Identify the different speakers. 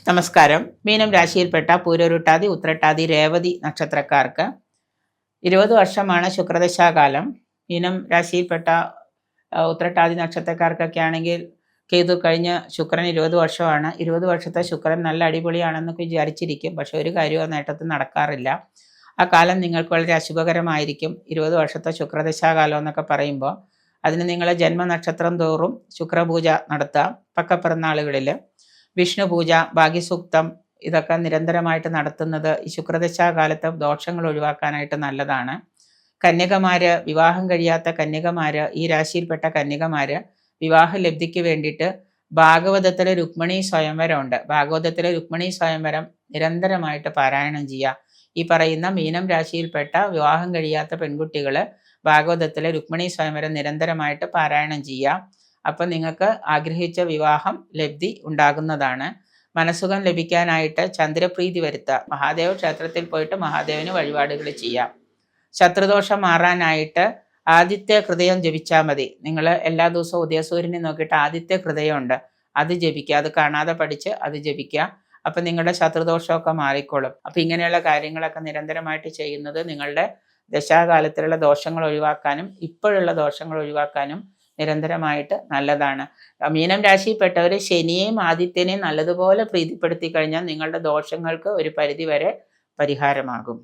Speaker 1: നമസ്കാരം. മീനം രാശിയിൽപ്പെട്ട പൂരോരുട്ടാതി, ഉത്രട്ടാതി, രേവതി നക്ഷത്രക്കാർക്ക് 20 വർഷമാണ് ശുക്രദശാകാലം. മീനം രാശിയിൽപ്പെട്ട ഉത്രട്ടാതി നക്ഷത്രക്കാർക്കൊക്കെ ആണെങ്കിൽ കേതു കഴിഞ്ഞ ശുക്രൻ 20 വർഷമാണ്. 20 വർഷത്തെ ശുക്രൻ നല്ല അടിപൊളിയാണെന്നൊക്കെ വിചാരിച്ചിരിക്കും. പക്ഷെ ഒരു കാര്യവും നേട്ടത്തിൽ നടക്കാറില്ല. ആ കാലം നിങ്ങൾക്ക് വളരെ അശുഭകരമായിരിക്കും. 20 വർഷത്തെ ശുക്രദശാകാലം എന്നൊക്കെ പറയുമ്പോൾ അതിന് നിങ്ങളെ ജന്മനക്ഷത്രം തോറും ശുക്രപൂജ നടത്തുക. പക്കപ്പിറന്നാളുകളിൽ വിഷ്ണു പൂജ, ഭാഗ്യസൂക്തം ഇതൊക്കെ നിരന്തരമായിട്ട് നടത്തുന്നത് ഈ ശുക്രദശാകാലത്തെ ദോഷങ്ങൾ ഒഴിവാക്കാനായിട്ട് നല്ലതാണ്. കന്യകമാര്, വിവാഹം കഴിയാത്ത കന്യകമാര്, ഈ രാശിയിൽപ്പെട്ട കന്യകമാര് വിവാഹ ലബ്ധിക്ക് വേണ്ടിയിട്ട് ഭാഗവതത്തിലെ രുക്മിണി സ്വയംവരം ഉണ്ട്. ഭാഗവതത്തിലെ രുക്മിണി സ്വയംവരം നിരന്തരമായിട്ട് പാരായണം ചെയ്യുക. ഈ പറയുന്ന മീനം രാശിയിൽപ്പെട്ട വിവാഹം കഴിയാത്ത പെൺകുട്ടികൾ ഭാഗവതത്തിലെ രുക്മിണി സ്വയംവരം നിരന്തരമായിട്ട് പാരായണം ചെയ്യുക. അപ്പം നിങ്ങൾക്ക് ആഗ്രഹിച്ച വിവാഹം ലബ്ധി ഉണ്ടാകുന്നതാണ്. മനസ്സുഖം ലഭിക്കാനായിട്ട് ചന്ദ്രപ്രീതി വരുത്തുക. മഹാദേവ ക്ഷേത്രത്തിൽ പോയിട്ട് മഹാദേവന് വഴിപാടുകൾ ചെയ്യാം. ശത്രുദോഷം മാറാനായിട്ട് ആദിത്യ ഹൃദയം ജപിച്ചാൽ മതി. നിങ്ങൾ എല്ലാ ദിവസവും ഉദയസൂര്യനെ നോക്കിയിട്ട് ആദിത്യ ഹൃദയമുണ്ട്, അത് ജപിക്കുക. അത് കാണാതെ പഠിച്ച് അത് ജപിക്കുക. അപ്പം നിങ്ങളുടെ ശത്രുദോഷമൊക്കെ മാറിക്കോളും. അപ്പം ഇങ്ങനെയുള്ള കാര്യങ്ങളൊക്കെ നിരന്തരമായിട്ട് ചെയ്യുന്നത് നിങ്ങളുടെ ദശാകാലത്തിലുള്ള ദോഷങ്ങൾ ഒഴിവാക്കാനും ഇപ്പോഴുള്ള ദോഷങ്ങൾ ഒഴിവാക്കാനും നിരന്തരമായിട്ട് നല്ലതാണ്. മീനം രാശിയിൽപ്പെട്ടവർ ശനിയെയും ആദിത്യനെയും നല്ലതുപോലെ പ്രീതിപ്പെടുത്തി കഴിഞ്ഞാൽ നിങ്ങളുടെ ദോഷങ്ങൾക്ക് ഒരു പരിധിവരെ പരിഹാരമാകും.